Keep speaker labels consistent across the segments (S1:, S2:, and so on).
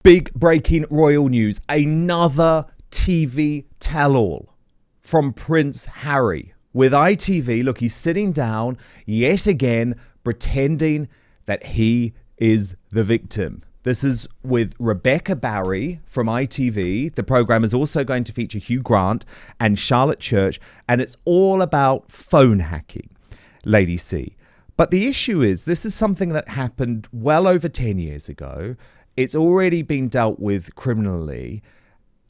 S1: Big breaking royal news. Another TV tell-all from Prince Harry with ITV. Look, he's sitting down yet again pretending that he is the victim. This is with Rebecca Barry from ITV. The programme is also going to feature Hugh Grant and Charlotte Church, and it's all about phone hacking, Lady C. But the issue is, this is something that happened well over 10 years ago. It's already been dealt with criminally,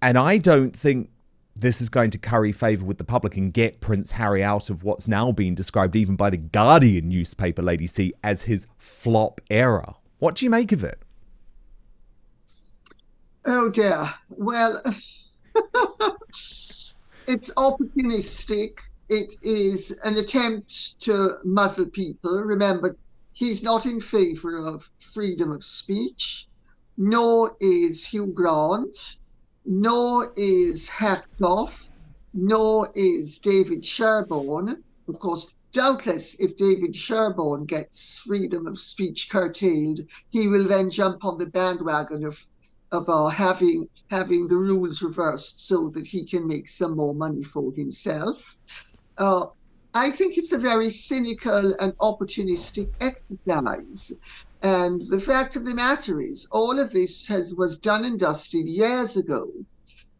S1: and I don't think this is going to curry favour with the public and get Prince Harry out of what's now being described even by the Guardian newspaper, Lady C, as his flop era. What do you make of it?
S2: Oh dear. Well, it's opportunistic. It is an attempt to muzzle people. Remember, he's not in favour of freedom of speech, nor is Hugh Grant, nor is Hacktoff, nor is David Sherborne. Of course, doubtless, if David Sherborne gets freedom of speech curtailed, he will then jump on the bandwagon of having the rules reversed so that he can make some more money for himself. I think it's a very cynical and opportunistic exercise. And the fact of the matter is, all of this was done and dusted years ago.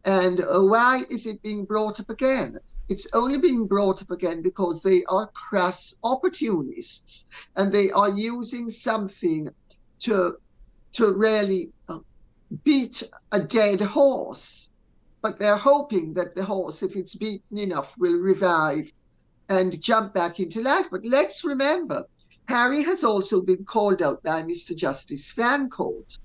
S2: And why is it being brought up again? It's only being brought up again because they are crass opportunists, and they are using something to really beat a dead horse. But they're hoping that the horse, if it's beaten enough, will revive and jump back into life. But let's remember, Harry has also been called out by Mr. Justice Fancourt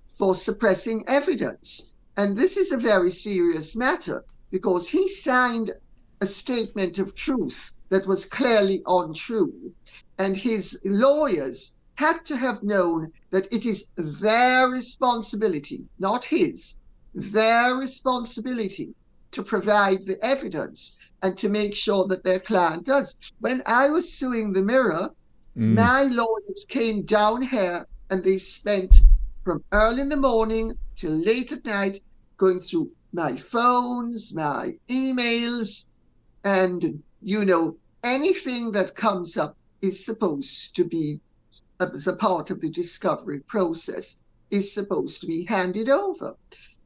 S2: for suppressing evidence. And this is a very serious matter because he signed a statement of truth that was clearly untrue. And his lawyers had to have known that it is their responsibility, not his, their responsibility to provide the evidence and to make sure that their client does. When I was suing the Mirror, my lawyers came down here and they spent from early in the morning till late at night going through my phones, my emails, and, anything that comes up is supposed to be, as a part of the discovery process, is supposed to be handed over.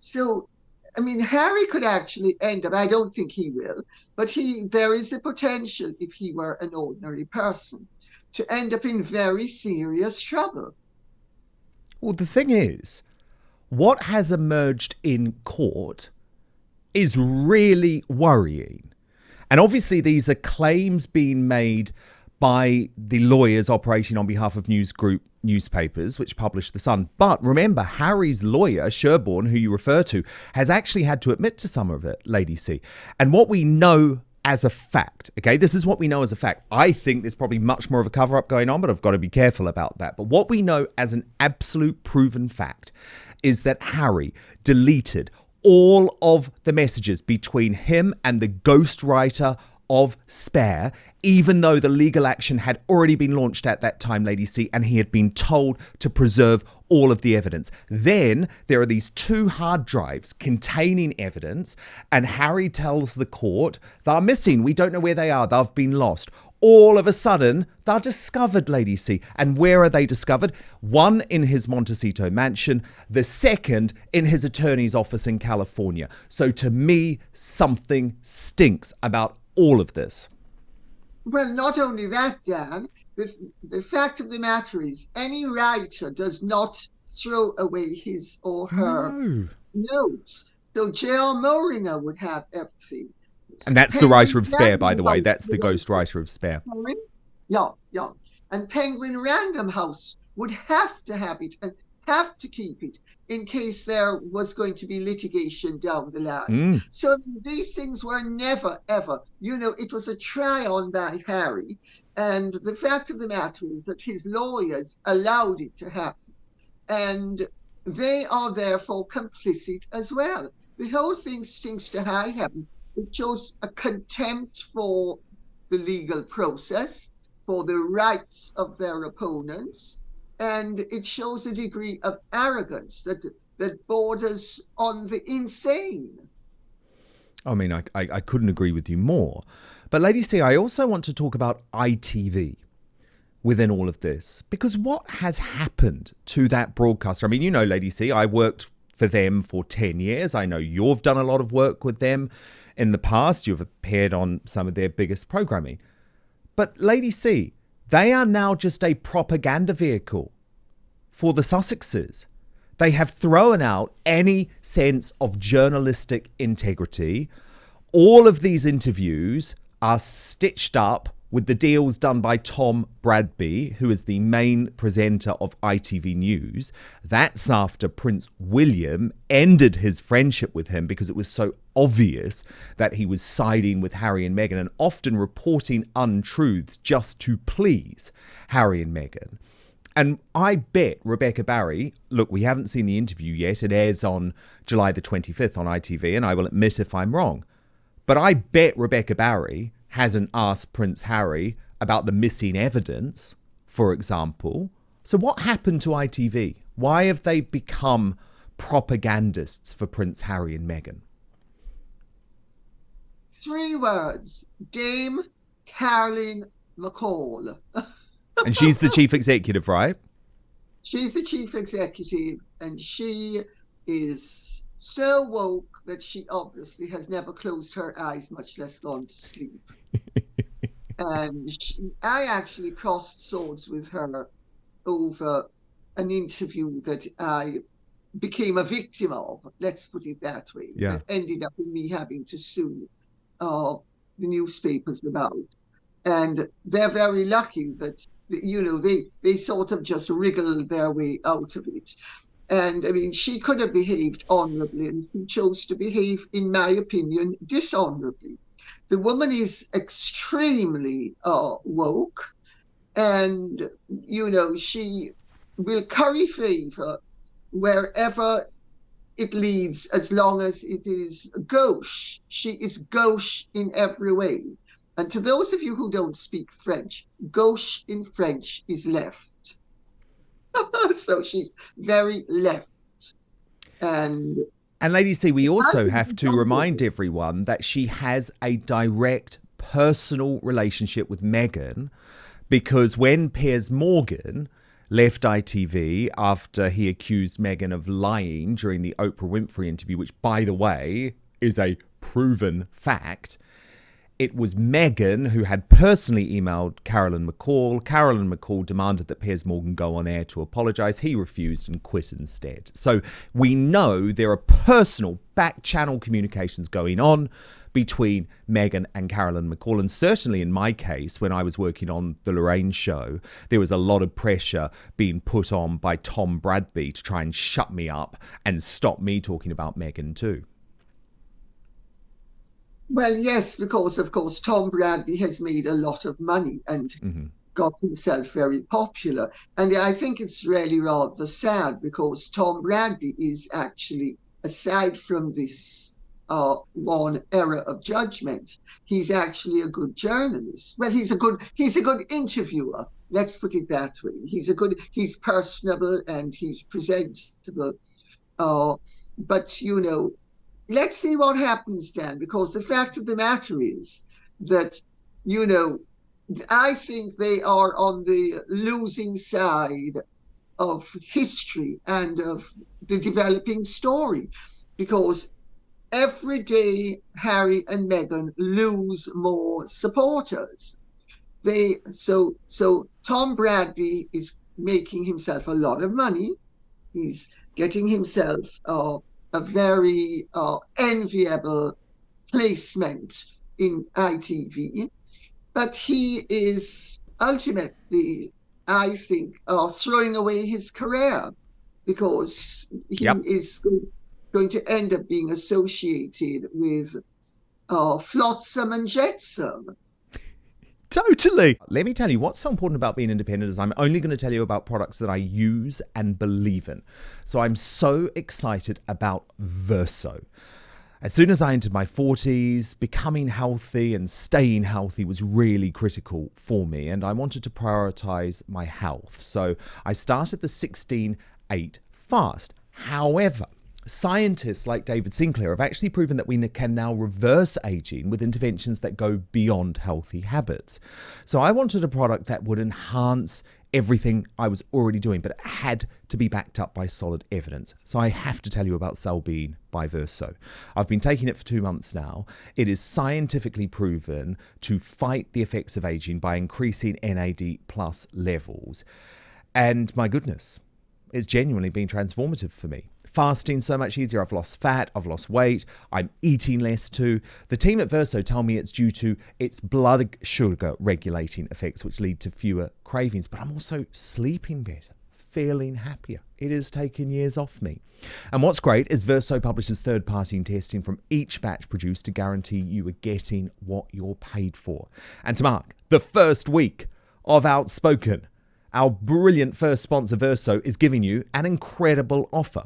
S2: So, Harry could actually end up, I don't think he will, but there is a potential, if he were an ordinary person, to end up in very serious trouble.
S1: Well, the thing is, what has emerged in court is really worrying. And obviously these are claims being made by the lawyers operating on behalf of News Group newspapers, which publish The Sun. But remember, Harry's lawyer, Sherborne, who you refer to, has actually had to admit to some of it, Lady C. And what we know as a fact, okay, this is what we know as a fact. I think there's probably much more of a cover-up going on, but I've got to be careful about that. But what we know as an absolute proven fact is that Harry deleted all of the messages between him and the ghostwriter of Spare, even though the legal action had already been launched at that time, Lady C, and he had been told to preserve all of the evidence. Then there are these 2 hard drives containing evidence, and Harry tells the court, they're missing, we don't know where they are, they've been lost. All of a sudden, they're discovered, Lady C. And where are they discovered? One in his Montecito mansion, the second in his attorney's office in California. So to me, something stinks about all of this.
S2: Well, not only that, Dan, the fact of the matter is any writer does not throw away his or her notes. So J.R. Moringer would have everything.
S1: And that's the writer of Spare, by the way. That's the ghost writer of Spare.
S2: Yeah. And Penguin Random House would have to have it and have to keep it in case there was going to be litigation down the line. So these things were never, ever, it was a try-on by Harry. And the fact of the matter is that his lawyers allowed it to happen. And they are therefore complicit as well. The whole thing stinks to high heaven. It shows a contempt for the legal process, for the rights of their opponents, and it shows a degree of arrogance that that borders on the insane.
S1: I mean, I couldn't agree with you more. But Lady C, I also want to talk about ITV within all of this, because what has happened to that broadcaster? I mean, you know, Lady C, I worked for them for 10 years. I know you've done a lot of work with them in the past. You've appeared on some of their biggest programming. But Lady C, they are now just a propaganda vehicle for the Sussexes. They have thrown out any sense of journalistic integrity. All of these interviews are stitched up with the deals done by Tom Bradby, who is the main presenter of ITV News. That's after Prince William ended his friendship with him because it was so obvious that he was siding with Harry and Meghan and often reporting untruths just to please Harry and Meghan. And I bet Rebecca Barry, look, we haven't seen the interview yet. It airs on July the 25th on ITV, and I will admit if I'm wrong. But I bet Rebecca Barry hasn't asked Prince Harry about the missing evidence, for example. So what happened to ITV? Why have they become propagandists for Prince Harry and Meghan?
S2: 3 words: Dame Caroline McCall.
S1: And she's the chief executive, right?
S2: She's the chief executive, and she is so woke that she obviously has never closed her eyes, much less gone to sleep. And I actually crossed swords with her over an interview that I became a victim of, let's put it that way.
S1: Yeah.
S2: That ended up in me having to sue the newspapers about. And they're very lucky that, you know, they sort of just wriggled their way out of it. And I mean, she could have behaved honorably, and she chose to behave, in my opinion, dishonorably. The woman is extremely woke, and, you know, she will curry favor wherever it leads, as long as it is gauche. She is gauche in every way. And to those of you who don't speak French, gauche in French is left. So she's very left. And
S1: Lady C, we also have to remind everyone that she has a direct personal relationship with Meghan, because when Piers Morgan left ITV after he accused Meghan of lying during the Oprah Winfrey interview, which, by the way, is a proven fact, it was Meghan who had personally emailed Caroline McCall. Caroline McCall demanded that Piers Morgan go on air to apologise. He refused and quit instead. So we know there are personal back-channel communications going on between Meghan and Caroline McCall. And certainly in my case, when I was working on The Lorraine Show, there was a lot of pressure being put on by Tom Bradby to try and shut me up and stop me talking about Meghan too.
S2: Well, yes, because, of course, Tom Bradby has made a lot of money and got himself very popular. And I think it's really rather sad, because Tom Bradby is actually, aside from this one error of judgment, he's actually a good journalist. Well, he's a good interviewer. Let's put it that way. He's personable and he's presentable. But, you know, let's see what happens then, because the fact of the matter is that, you know, I think they are on the losing side of history and of the developing story, because every day Harry and Meghan lose more supporters. So Tom Bradby is making himself a lot of money. He's getting himself a very enviable placement in ITV, but he is ultimately, I think, throwing away his career, because he is going to end up being associated with Flotsam and Jetsam.
S1: Totally. Let me tell you what's so important about being independent is I'm only going to tell you about products that I use and believe in. So I'm so excited about Verso. As soon as I entered my 40s, becoming healthy and staying healthy was really critical for me, and I wanted to prioritize my health. So I started the 16-8 fast. However, scientists like David Sinclair have actually proven that we can now reverse aging with interventions that go beyond healthy habits. So I wanted a product that would enhance everything I was already doing, but it had to be backed up by solid evidence. So I have to tell you about Cellbean by Verso. I've been taking it for 2 months now. It is scientifically proven to fight the effects of aging by increasing NAD plus levels. And my goodness, it's genuinely been transformative for me. Fasting so much easier. I've lost fat, I've lost weight, I'm eating less too. The team at Verso tell me it's due to its blood sugar regulating effects, which lead to fewer cravings, but I'm also sleeping better, feeling happier. It has taken years off me. And what's great is Verso publishes third-party testing from each batch produced to guarantee you are getting what you're paid for. And to mark the first week of Outspoken, our brilliant first sponsor Verso is giving you an incredible offer.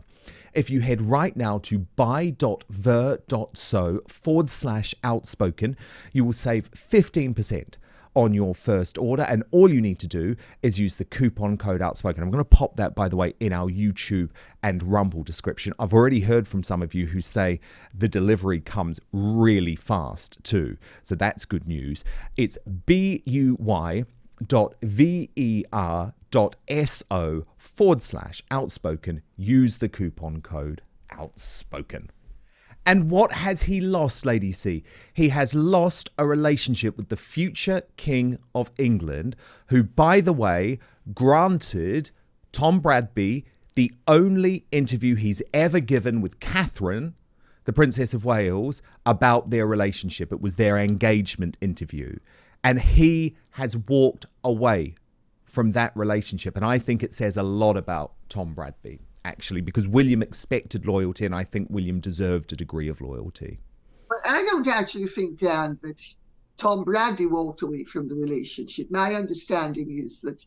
S1: If you head right now to buy.ver.so/outspoken, you will save 15% on your first order. And all you need to do is use the coupon code Outspoken. I'm going to pop that, by the way, in our YouTube and Rumble description. I've already heard from some of you who say the delivery comes really fast too. So that's good news. It's buy.ver.so/outspoken. Use the coupon code Outspoken. And what has he lost, Lady C? He has lost a relationship with the future King of England, who, by the way, granted Tom Bradby the only interview he's ever given with Catherine, the Princess of Wales, about their relationship. It was their engagement interview. And he has walked away from that relationship. And I think it says a lot about Tom Bradby, actually, because William expected loyalty, and I think William deserved a degree of loyalty.
S2: But I don't actually think, Dan, that Tom Bradby walked away from the relationship. My understanding is that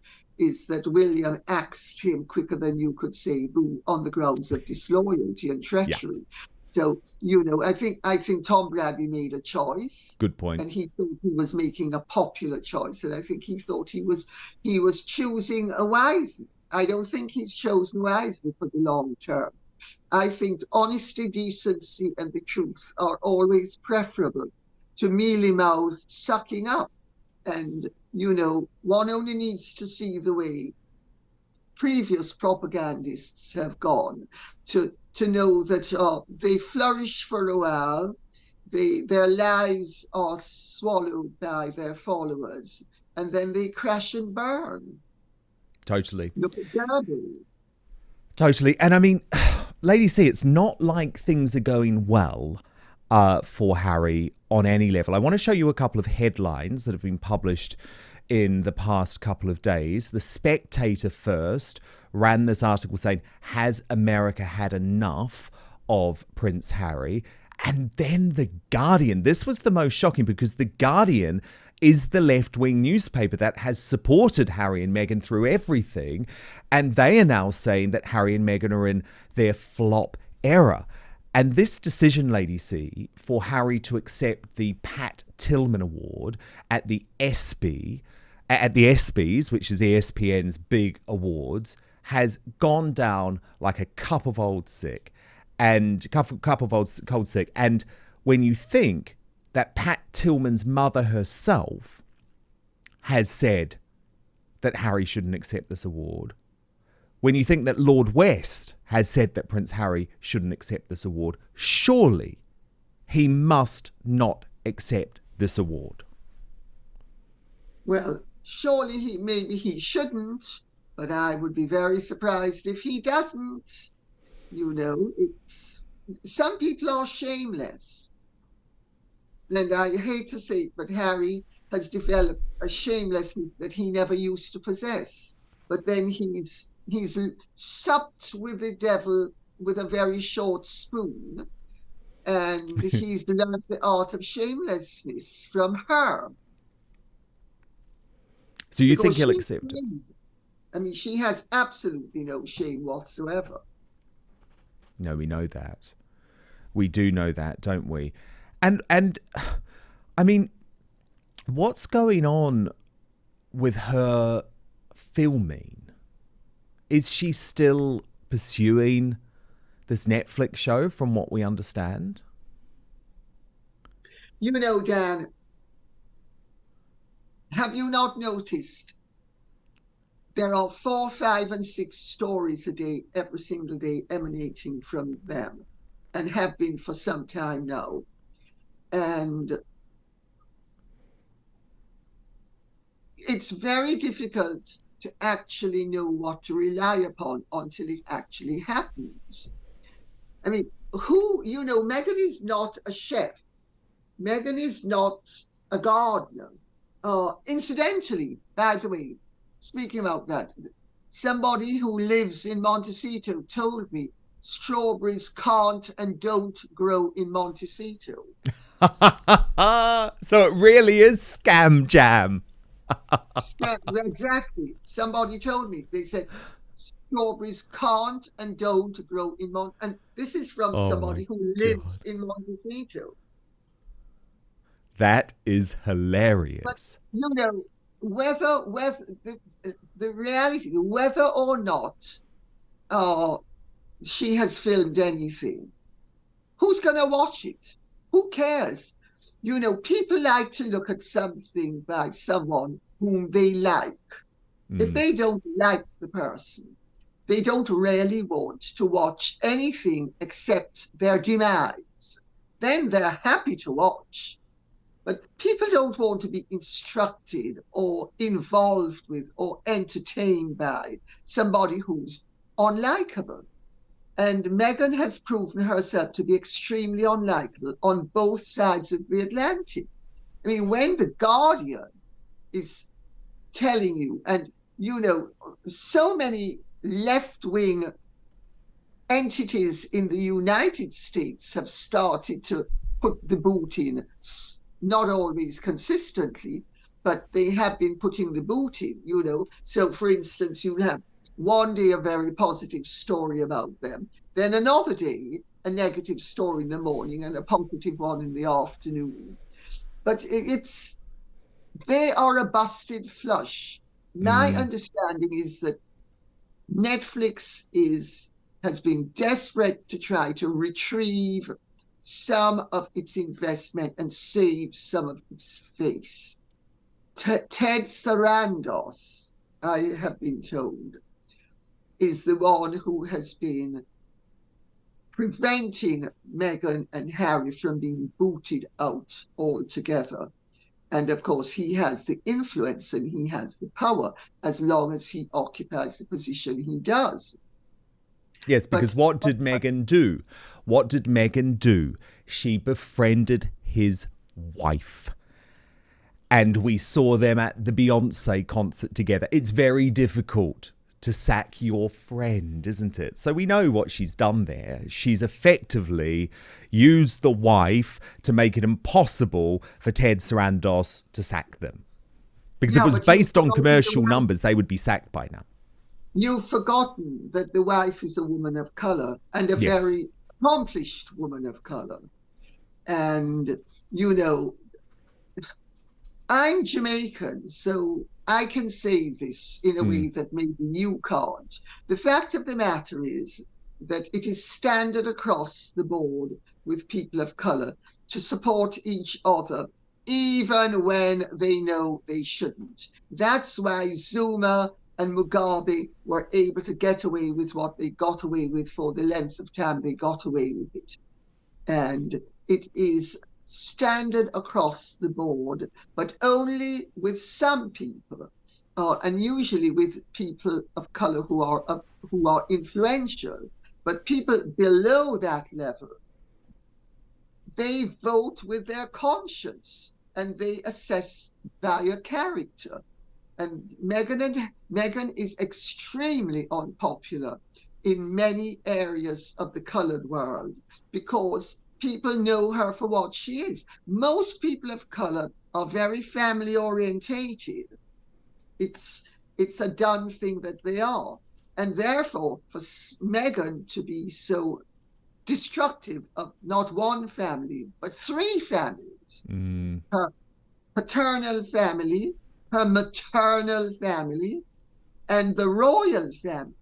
S2: William axed him quicker than you could say, on the grounds of disloyalty and treachery. Yeah. So, I think Tom Bradby made a choice.
S1: Good point.
S2: And he thought he was making a popular choice. And I think he thought he was choosing wisely. I don't think he's chosen wisely for the long term. I think honesty, decency, and the truth are always preferable to mealy-mouthed sucking up. And, one only needs to see the way previous propagandists have gone to know that they flourish for a while, their lies are swallowed by their followers, and then they crash and burn.
S1: Totally.
S2: Look at Gabby.
S1: Totally. And I mean, Lady C, it's not like things are going well for Harry on any level. I want to show you a couple of headlines that have been published in the past couple of days. The Spectator first ran this article saying, has America had enough of Prince Harry? And then The Guardian. This was the most shocking because The Guardian is the left-wing newspaper that has supported Harry and Meghan through everything. And they are now saying that Harry and Meghan are in their flop era. And this decision, Lady C, for Harry to accept the Pat Tillman Award at the ESPYs, which is ESPN's big awards, has gone down like a cup of old sick and cup of old cold sick. And when you think that Pat Tillman's mother herself has said that Harry shouldn't accept this award, when you think that Lord West has said that Prince Harry shouldn't accept this award, surely he must not accept this award.
S2: Well, surely maybe he shouldn't, but I would be very surprised if he doesn't. Some people are shameless. And I hate to say it, but Harry has developed a shamelessness that he never used to possess. But then he's supped with the devil with a very short spoon, and he's learned the art of shamelessness from her.
S1: So you think he'll accept it?
S2: I mean, she has absolutely no shame whatsoever.
S1: No, we know that. We do know that, don't we? And I mean, what's going on with her filming? Is she still pursuing this Netflix show, from what we understand?
S2: You know, Dan, have you not noticed there are 4, 5, and 6 stories a day, every single day, emanating from them, and have been for some time now. And it's very difficult to actually know what to rely upon until it actually happens. I mean, Meghan is not a chef. Meghan is not a gardener. Incidentally, by the way, speaking about that, somebody who lives in Montecito told me strawberries can't and don't grow in Montecito.
S1: So it really is scam jam.
S2: Exactly. Somebody told me. They said strawberries can't and don't grow in Montecito. And this is from somebody who lived in Montecito.
S1: That is hilarious.
S2: But, whether the reality, whether or not she has filmed anything, who's going to watch it? Who cares? People like to look at something by someone whom they like. If they don't like the person, they don't really want to watch anything except their demise. Then they're happy to watch. But people don't want to be instructed or involved with or entertained by somebody who's unlikable. And Meghan has proven herself to be extremely unlikable on both sides of the Atlantic. I mean, when The Guardian is telling you, and so many left-wing entities in the United States have started to put the boot in, not always consistently, but they have been putting the boot in, So, for instance, you'll have one day a very positive story about them, then another day a negative story in the morning and a positive one in the afternoon. But they are a busted flush. My understanding is that Netflix has been desperate to try to retrieve some of its investment and save some of its face. Ted Sarandos, I have been told, is the one who has been preventing Meghan and Harry from being booted out altogether. And of course, he has the influence and he has the power as long as he occupies the position he does.
S1: Yes, because what did Meghan do? What did Meghan do? She befriended his wife. And we saw them at the Beyonce concert together. It's very difficult to sack your friend, isn't it? So we know what she's done there. She's effectively used the wife to make it impossible for Ted Sarandos to sack them. Because if it was based on commercial numbers, they would be sacked by now.
S2: You've forgotten that the wife is a woman of colour and a very accomplished woman of colour. And, I'm Jamaican, so I can say this in a way that maybe you can't. The fact of the matter is that it is standard across the board with people of colour to support each other, even when they know they shouldn't. That's why Zuma and Mugabe were able to get away with what they got away with for the length of time they got away with it. And it is standard across the board, but only with some people, and usually with people of colour who are influential. But people below that level, they vote with their conscience and they assess via character. And Meghan is extremely unpopular in many areas of the coloured world because people know her for what she is. Most people of colour are very family orientated. It's a done thing that they are. And therefore, for Meghan to be so destructive of not one family, but 3 families, her paternal family, her maternal family, and the royal family.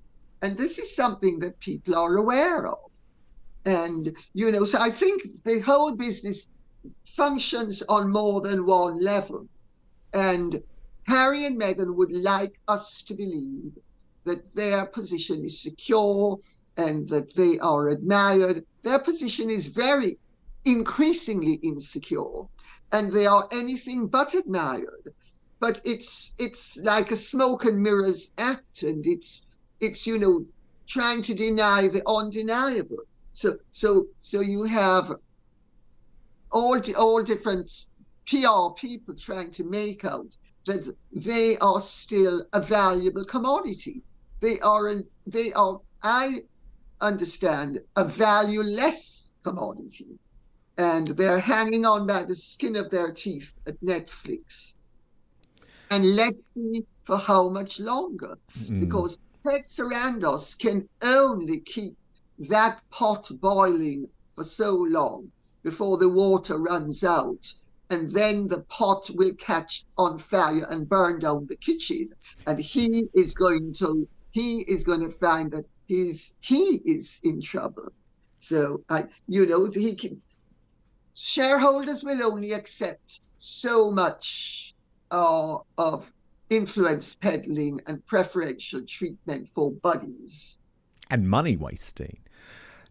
S2: And this is something that people are aware of. And, so I think the whole business functions on more than one level. And Harry and Meghan would like us to believe that their position is secure and that they are admired. Their position is very increasingly insecure, and they are anything but admired. But it's like a smoke and mirrors act, and it's trying to deny the undeniable. So you have all different PR people trying to make out that they are still a valuable commodity. They are, I understand, a valueless commodity. And they're hanging on by the skin of their teeth at Netflix. And let's see for how much longer. Because pets around us can only keep that pot boiling for so long before the water runs out. And then the pot will catch on fire and burn down the kitchen. And he is going to find that he is in trouble. So shareholders will only accept so much of influence peddling and preferential treatment for buddies.
S1: And money wasting.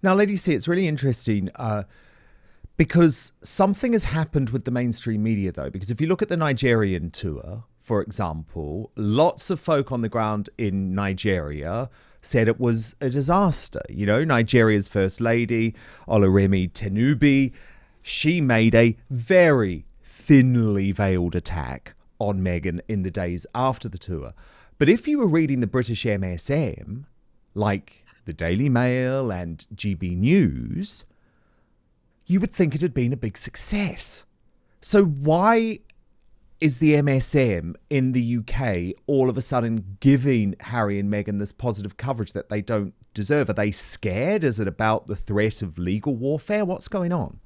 S1: Now, Lady C, it's really interesting because something has happened with the mainstream media, though, because if you look at the Nigerian tour, for example, lots of folk on the ground in Nigeria said it was a disaster. Nigeria's First Lady, Oluremi Tinubu, she made a very thinly veiled attack on Meghan in the days after the tour. But if you were reading the British MSM, like the Daily Mail and GB News, you would think it had been a big success. So why is the MSM in the UK all of a sudden giving Harry and Meghan this positive coverage that they don't deserve? Are they scared? Is it about the threat of legal warfare? What's going on?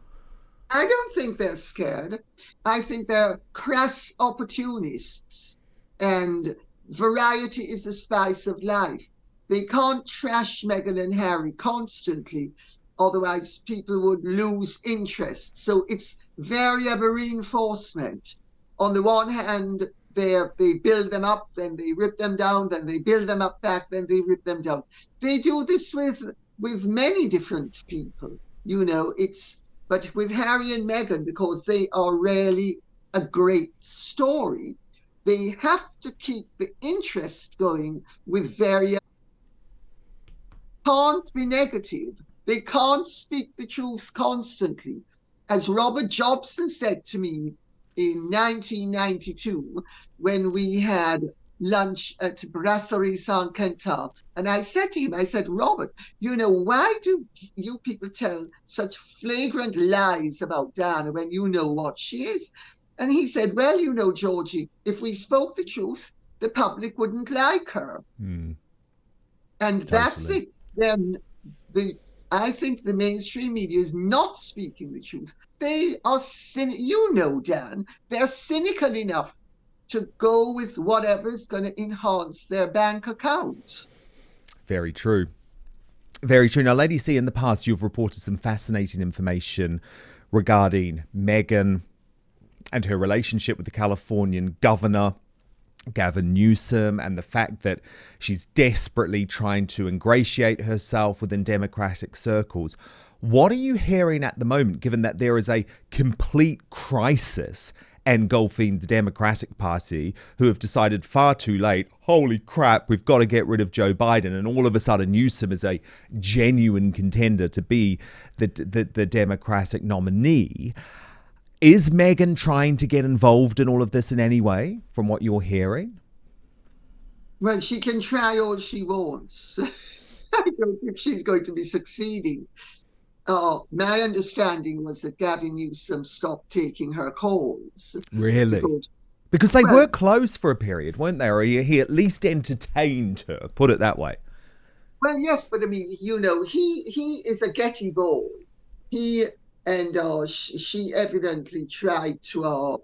S2: I don't think they're scared. I think they're crass opportunists, and variety is the spice of life. They can't trash Meghan and Harry constantly, otherwise people would lose interest. So it's variable reinforcement. On the one hand, they build them up, then they rip them down, then they build them up back, then they rip them down. They do this with many different people. But with Harry and Meghan, because they are really a great story, they have to keep the interest going with various. Can't be negative. They can't speak the truth constantly. As Robert Jobson said to me in 1992, when we had lunch at Brasserie Saint-Quentin, and I said to him, Robert, why do you people tell such flagrant lies about Diana when you know what she is? And he said, well, Georgie, if we spoke the truth, the public wouldn't like her. And totally. That's it. Then I think the mainstream media is not speaking the truth. They are Dan, they're cynical enough to go with whatever's going to enhance their bank account.
S1: Very true. Very true. Now, Lady C, in the past, you've reported some fascinating information regarding Meghan and her relationship with the Californian governor, Gavin Newsom, and the fact that she's desperately trying to ingratiate herself within Democratic circles. What are you hearing at the moment, given that there is a complete crisis engulfing the Democratic Party, who have decided far too late, holy crap, we've got to get rid of Joe Biden, and all of a sudden Newsom is a genuine contender to be the Democratic nominee? Is Meghan trying to get involved in all of this in any way, from what you're hearing?
S2: Well, she can try all she wants. I don't think she's going to be succeeding. My understanding was that Gavin Newsom stopped taking her calls.
S1: Really? Because they were close for a period, weren't they? Or he at least entertained her, put it that way.
S2: Well, yes, but I mean, he is a Getty boy. She evidently tried to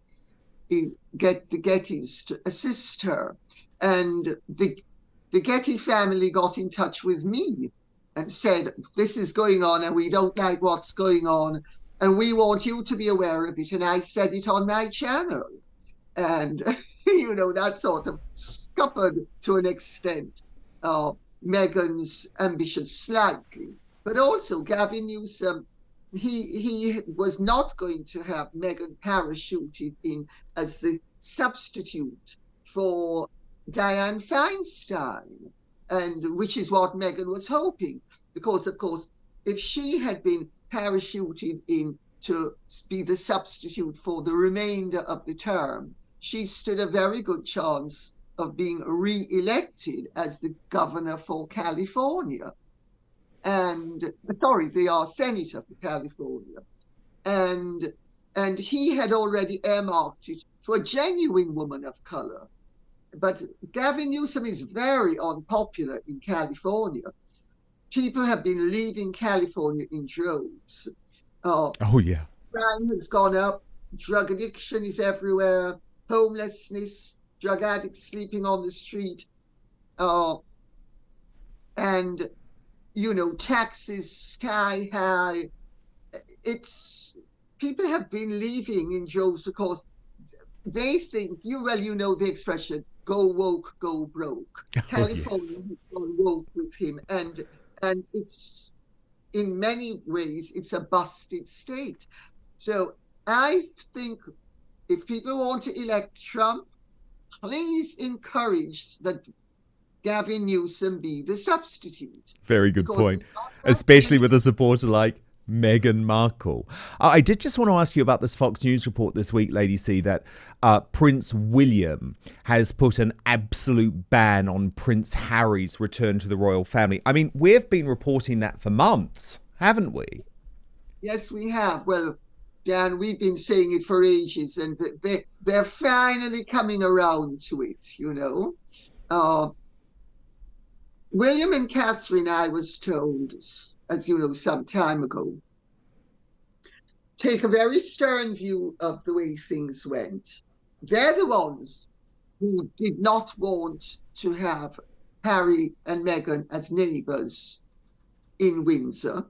S2: get the Gettys to assist her. And the Getty family got in touch with me. and said, this is going on and we don't like what's going on and we want you to be aware of it. And I said it on my channel. And, that sort of scuppered to an extent Meghan's ambitions slightly. But also Gavin Newsom, he was not going to have Meghan parachuted in as the substitute for Dianne Feinstein, and which is what Meghan was hoping, because of course if she had been parachuted in to be the substitute for the remainder of the term, she stood a very good chance of being re-elected as the governor for California. And the senator for California. And he had already earmarked it to a genuine woman of color. But Gavin Newsom is very unpopular in California. People have been leaving California in droves.
S1: Oh, yeah.
S2: Crime has gone up. Drug addiction is everywhere. Homelessness, drug addicts sleeping on the street. And, taxes sky high. People have been leaving in droves because they think, the expression, go woke, go broke. California has gone woke with him. And it's, in many ways, it's a busted state. So I think if people want to elect Trump, please encourage that Gavin Newsom be the substitute.
S1: Very good point, especially with a supporter like Meghan Markle. I did just want to ask you about this Fox News report this week, Lady C, that Prince William has put an absolute ban on Prince Harry's return to the royal family. I mean, we've been reporting that for months, haven't we?
S2: Yes, we have. Well, Dan, we've been saying it for ages, and they're finally coming around to it, William and Catherine, I was told, as you know, some time ago, take a very stern view of the way things went. They're the ones who did not want to have Harry and Meghan as neighbours in Windsor.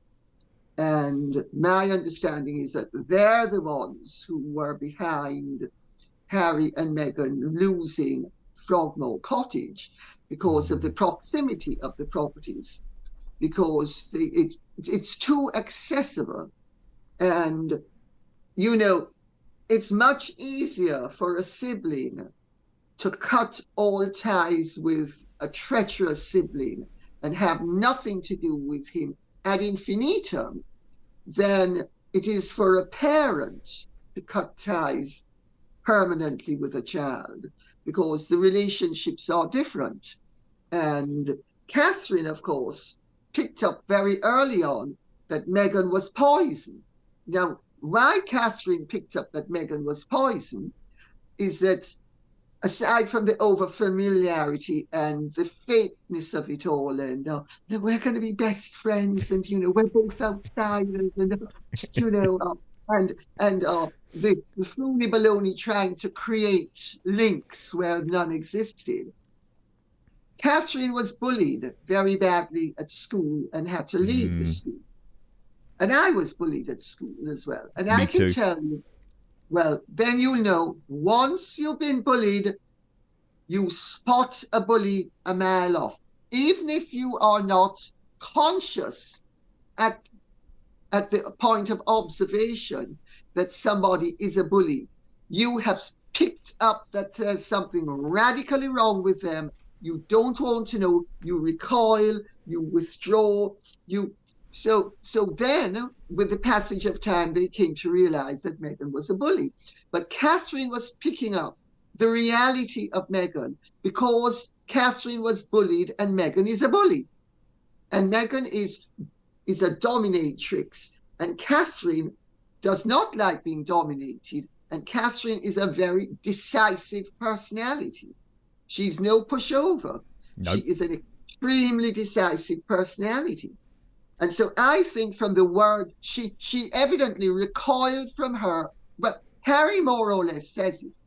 S2: And my understanding is that they're the ones who were behind Harry and Meghan losing Frogmore Cottage because of the proximity of the properties, because it's too accessible. And, it's much easier for a sibling to cut all ties with a treacherous sibling and have nothing to do with him ad infinitum than it is for a parent to cut ties permanently with a child, because the relationships are different. And Catherine, of course, picked up very early on that Meghan was poisoned. Now, why Catherine picked up that Meghan was poisoned is that, aside from the overfamiliarity and the fakeness of it all, and we're going to be best friends, and we're both outsiders, and the phony baloney trying to create links where none existed. Catherine was bullied very badly at school and had to leave the school. And I was bullied at school as well. And I can tell you, well, then once you've been bullied, you spot a bully a mile off. Even if you are not conscious at the point of observation that somebody is a bully, you have picked up that there's something radically wrong with them. You don't want to know, you recoil, you withdraw, So then, with the passage of time, they came to realize that Meghan was a bully. But Catherine was picking up the reality of Meghan because Catherine was bullied and Meghan is a bully. And Meghan is a dominatrix. And Catherine does not like being dominated. And Catherine is a very decisive personality. She's no pushover. Nope. She is an extremely decisive personality. And so I think from the word, she evidently recoiled from her, but Harry more or less says it.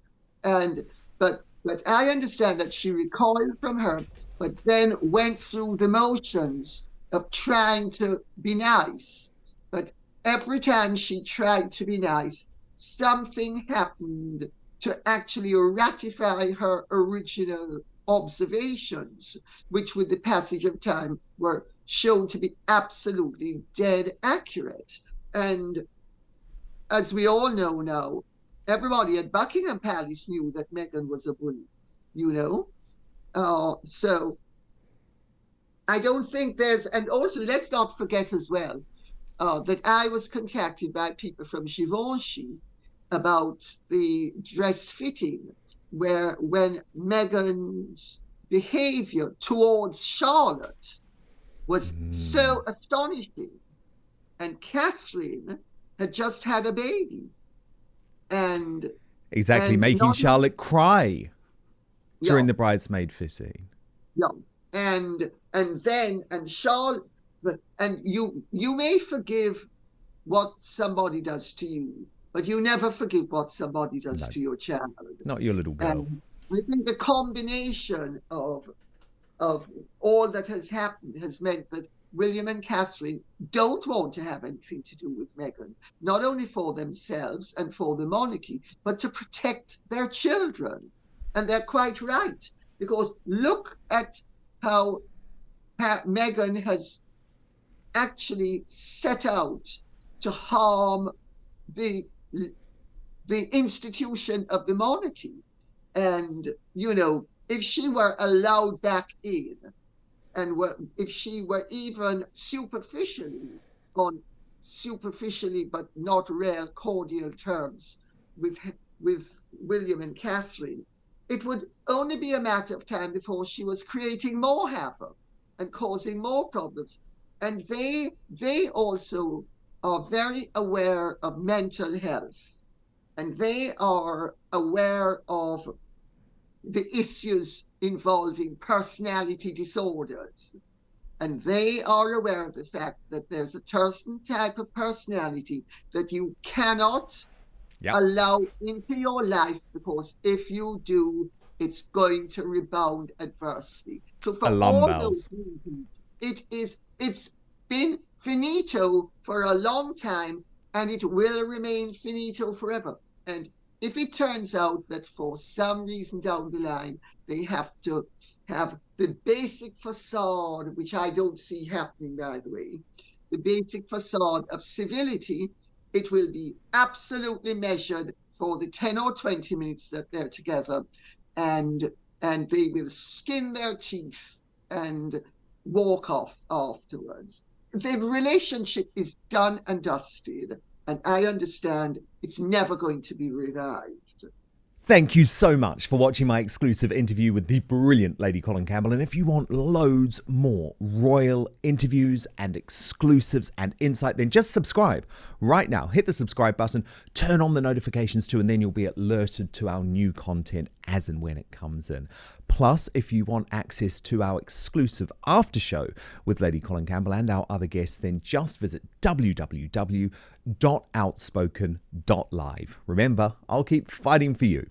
S2: But I understand that she recoiled from her, but then went through the motions of trying to be nice. But every time she tried to be nice, something happened to actually ratify her original observations, which with the passage of time were shown to be absolutely dead accurate. And as we all know now, everybody at Buckingham Palace knew that Meghan was a bully, you know? So I don't think there's, and also let's not forget as well that I was contacted by people from Givenchy about the dress fitting, where when Meghan's behavior towards Charlotte was so astonishing, and Catherine had just had a baby, and
S1: exactly, making Charlotte cry during the bridesmaid fitting.
S2: Yeah, and Charlotte, and you may forgive what somebody does to you, but you never forgive what somebody does to your child.
S1: Not your little girl.
S2: And I think the combination of all that has happened has meant that William and Catherine don't want to have anything to do with Meghan, not only for themselves and for the monarchy, but to protect their children. And they're quite right, because look at how Meghan has actually set out to harm the institution of the monarchy. And, you know, if she were allowed back in, and if she were even superficially but not real cordial terms with William and Catherine, it would only be a matter of time before she was creating more havoc and causing more problems. And they also are very aware of mental health, and they are aware of the issues involving personality disorders. And they are aware of the fact that there's a certain type of personality that you cannot allow into your life, because if you do, it's going to rebound adversely. So for all those reasons, it's been finito for a long time, and it will remain finito forever. And if it turns out that for some reason down the line, they have to have the basic facade, which I don't see happening, by the way, the basic facade of civility, it will be absolutely measured for the 10 or 20 minutes that they're together, and they will skin their teeth and walk off afterwards. The relationship is done and dusted, and I understand it's never going to be revived.
S1: Thank you so much for watching my exclusive interview with the brilliant Lady Colin Campbell. And if you want loads more royal interviews and exclusives and insight, then just subscribe right now. Hit the subscribe button, turn on the notifications too, and then you'll be alerted to our new content as and when it comes in. Plus, if you want access to our exclusive after show with Lady Colin Campbell and our other guests, then just visit www.outspoken.live. Remember, I'll keep fighting for you.